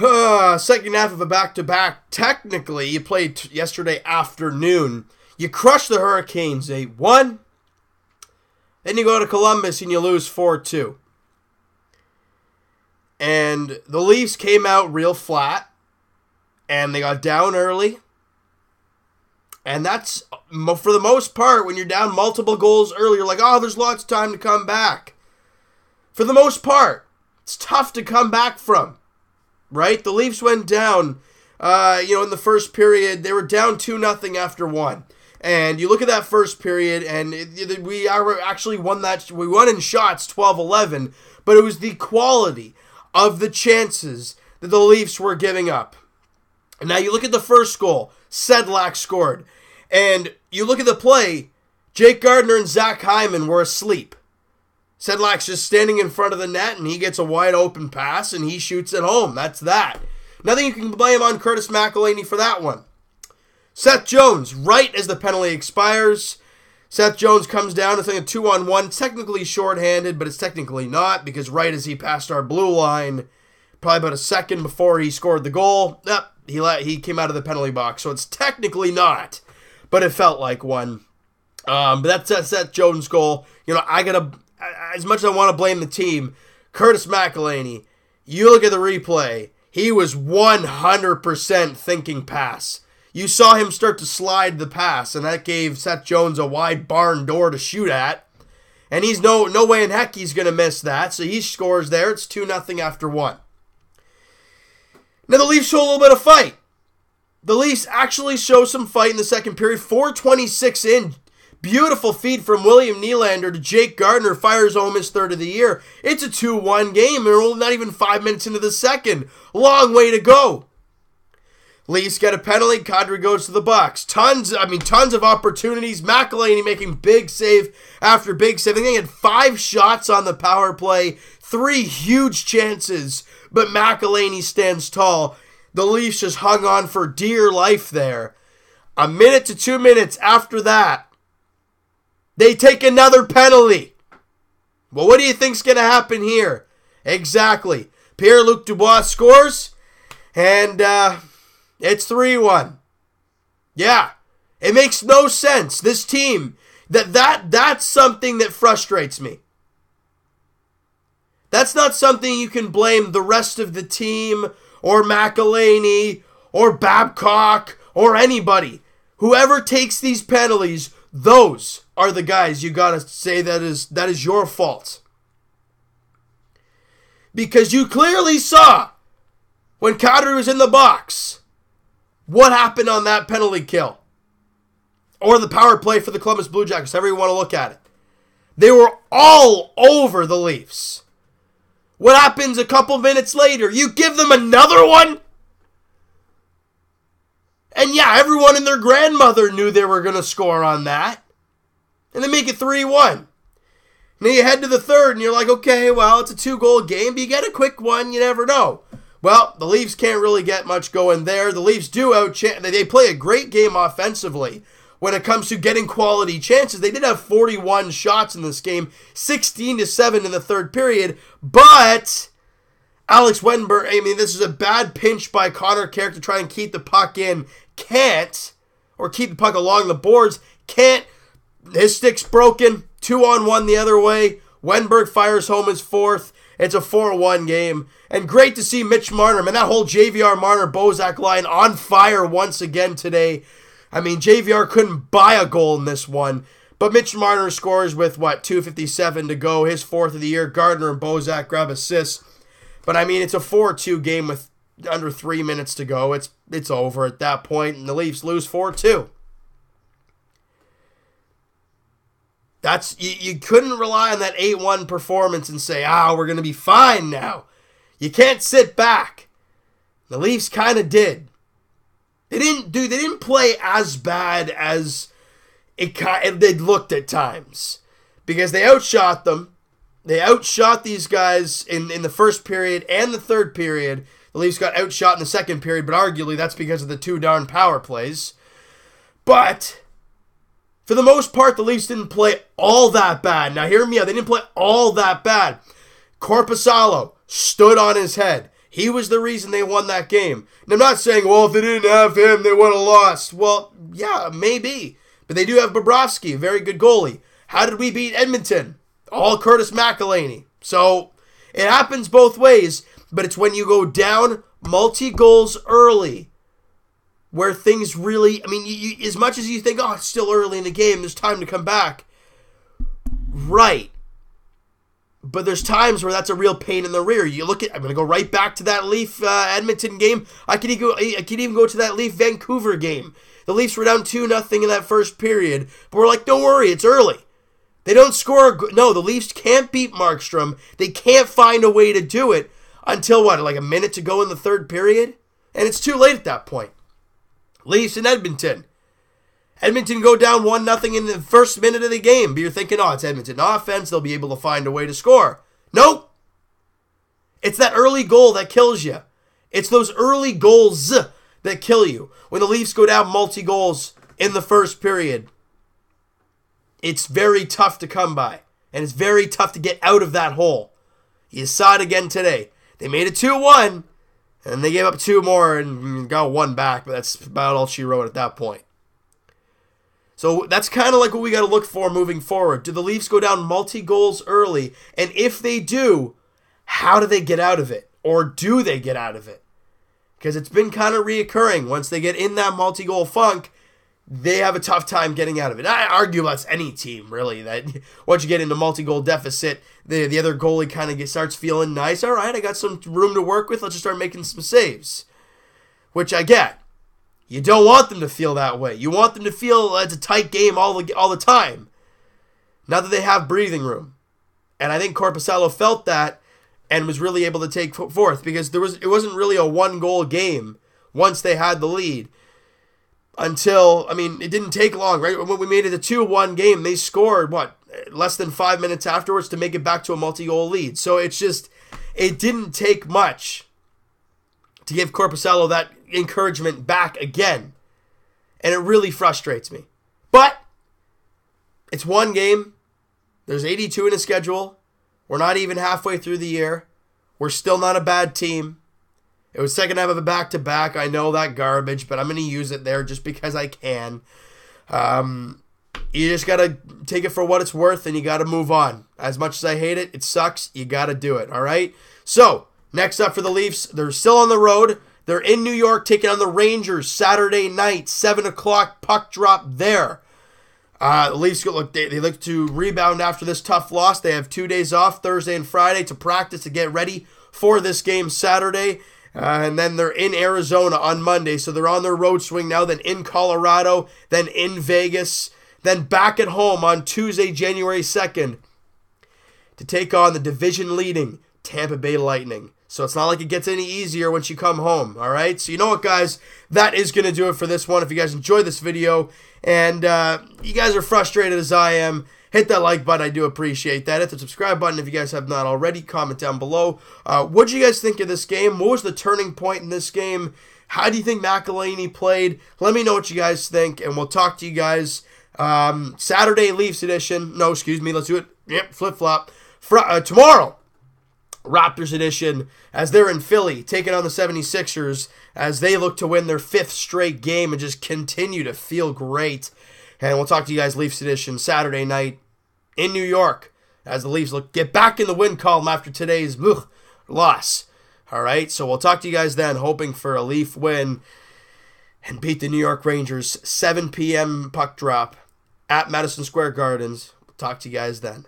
Second half of a back-to-back. Technically, you played yesterday afternoon. You crush the Hurricanes 8-1. Then you go to Columbus and you lose 4-2. And the Leafs came out real flat. And they got down early. And that's, for the most part, when you're down multiple goals early, you're like, oh, there's lots of time to come back. For the most part, it's tough to come back from. Right? The Leafs went down, in the first period. They were down 2-0 after 1. And you look at that first period, and we actually won that. We won in shots 12-11, but it was the quality of the chances that the Leafs were giving up. And now you look at the first goal. Sedlak scored. And you look at the play, Jake Gardiner and Zach Hyman were asleep. Sedlak's just standing in front of the net, and he gets a wide open pass, and he shoots it home. That's that. Nothing you can blame on Curtis McElhinney for that one. Seth Jones, right as the penalty expires. Seth Jones comes down. It's like a 2-on-1. Technically shorthanded, but it's technically not, because right as he passed our blue line, probably about a second before he scored the goal, he came out of the penalty box. So it's technically not, but it felt like one. But that's Seth Jones' goal. As much as I want to blame the team, Curtis McElhinney, you look at the replay, he was 100% thinking pass. You saw him start to slide the pass, and that gave Seth Jones a wide barn door to shoot at. And he's no way in heck he's going to miss that, so he scores there. It's 2-0 after 1. Now the Leafs show a little bit of fight. The Leafs actually show some fight in the second period. 4:26 in. Beautiful feed from William Nylander to Jake Gardiner. Fires home his third of the year. It's a 2-1 game, and we're not even 5 minutes into the second. Long way to go. Leafs get a penalty. Kadri goes to the box. Tons of opportunities. McElhinney making big save after big save. I think he had 5 shots on the power play. 3 huge chances, but McElhinney stands tall. The Leafs just hung on for dear life there. A minute to 2 minutes after that, they take another penalty. Well, what do you think's going to happen here? Exactly. Pierre-Luc Dubois scores, and it's 3-1. Yeah, it makes no sense. This team, that's something that frustrates me. That's not something you can blame the rest of the team or McElhinney or Babcock or anybody. Whoever takes these penalties, those are the guys you got to say that is your fault. Because you clearly saw when Kadri was in the box what happened on that penalty kill. Or the power play for the Columbus Blue Jackets, however you want to look at it. They were all over the Leafs. What happens a couple minutes later? You give them another one? And yeah, everyone and their grandmother knew they were going to score on that. And they make it 3-1. And then you head to the third and you're like, okay, well, it's a 2-goal game, but you get a quick one, you never know. Well, the Leafs can't really get much going there. The Leafs they play a great game offensively when it comes to getting quality chances. They did have 41 shots in this game, 16-7 in the third period, but Alex Wenberg, this is a bad pinch by Connor Carrick to try and keep the puck in. Can't, or keep the puck along the boards. Can't. His stick's broken. 2-on-1 the other way. Wenberg fires home his fourth. It's a 4-1 game. And great to see Mitch Marner, that whole JVR Marner-Bozak line on fire once again today. JVR couldn't buy a goal in this one. But Mitch Marner scores with, 2:57 to go. His fourth of the year. Gardiner and Bozak grab assists. But, it's a 4-2 game with under 3 minutes to go. It's over at that point, and the Leafs lose 4-2. You couldn't rely on that 8-1 performance and say, we're going to be fine now. You can't sit back. The Leafs kind of did. They didn't play as bad as they looked at times. Because they outshot them. They outshot these guys in the first period and the third period. The Leafs got outshot in the second period, but arguably that's because of the 2 darn power plays. But for the most part, the Leafs didn't play all that bad. Now hear me out. They didn't play all that bad. Korpisalo stood on his head. He was the reason they won that game. And I'm not saying, well, if they didn't have him, they would have lost. Well, yeah, maybe. But they do have Bobrovsky, a very good goalie. How did we beat Edmonton? All Curtis McElhinney. So it happens both ways, but it's when you go down multi-goals early where things really, I mean, you, as much as you think, oh, it's still early in the game, there's time to come back. Right. But there's times where that's a real pain in the rear. You look at, I'm going to go right back to that Leaf Edmonton game. I could even go to that Leaf Vancouver game. The Leafs were down 2-0 in that first period, but we're like, don't worry, it's early. They don't score. No, the Leafs can't beat Markstrom. They can't find a way to do it until, what, like a minute to go in the third period? And it's too late at that point. Leafs in Edmonton. Edmonton go down 1-0 in the first minute of the game, but you're thinking, oh, it's Edmonton offense. They'll be able to find a way to score. Nope. It's that early goal that kills you. It's those early goals that kill you. When the Leafs go down multi-goals in the first period, it's very tough to come by, and it's very tough to get out of that hole. You saw it again today. They made it 2-1, and they gave up 2 more and got 1 back, but that's about all she wrote at that point. So that's kind of like what we got to look for moving forward. Do the Leafs go down multi-goals early? And if they do, how do they get out of it? Or do they get out of it? Because it's been kind of reoccurring. Once they get in that multi-goal funk, they have a tough time getting out of it. I argue that's any team, really, that once you get into multi-goal deficit, the other goalie kind of starts feeling nice. All right, I got some room to work with. Let's just start making some saves, which I get. You don't want them to feel that way. You want them to feel it's a tight game all the time. Now that they have breathing room. And I think Korpisalo felt that and was really able to take forth because it wasn't really a 1-goal game once they had the lead. Until, I mean, it didn't take long, right? When we made it a 2-1 game, they scored, less than 5 minutes afterwards to make it back to a multi-goal lead. So it's just, it didn't take much to give Korpisalo that encouragement back again. And it really frustrates me. But it's one game. There's 82 in a schedule. We're not even halfway through the year. We're still not a bad team. It was second half of a back-to-back. I know that garbage, but I'm going to use it there just because I can. You just got to take it for what it's worth, and you got to move on. As much as I hate it, it sucks. You got to do it, all right? So, next up for the Leafs, they're still on the road. They're in New York taking on the Rangers Saturday night, 7 o'clock puck drop there. The Leafs they look to rebound after this tough loss. They have 2 days off, Thursday and Friday, to practice to get ready for this game Saturday. And then they're in Arizona on Monday, so they're on their road swing now, then in Colorado, then in Vegas, then back at home on Tuesday, January 2nd, to take on the division-leading Tampa Bay Lightning. So it's not like it gets any easier once you come home, all right? So you know what, guys? That is going to do it for this one. If you guys enjoyed this video and you guys are frustrated as I am, hit that like button. I do appreciate that. Hit the subscribe button if you guys have not already. Comment down below. What did you guys think of this game? What was the turning point in this game? How do you think McElhinney played? Let me know what you guys think, and we'll talk to you guys Saturday Leafs edition. No, excuse me. Let's do it. Yep, flip-flop. Tomorrow, Raptors edition, as they're in Philly, taking on the 76ers as they look to win their 5th straight game and just continue to feel great. And we'll talk to you guys Leafs edition Saturday night in New York as the Leafs get back in the win column after today's loss. All right, so we'll talk to you guys then, hoping for a Leaf win and beat the New York Rangers. 7 p.m. puck drop at Madison Square Gardens. We'll talk to you guys then.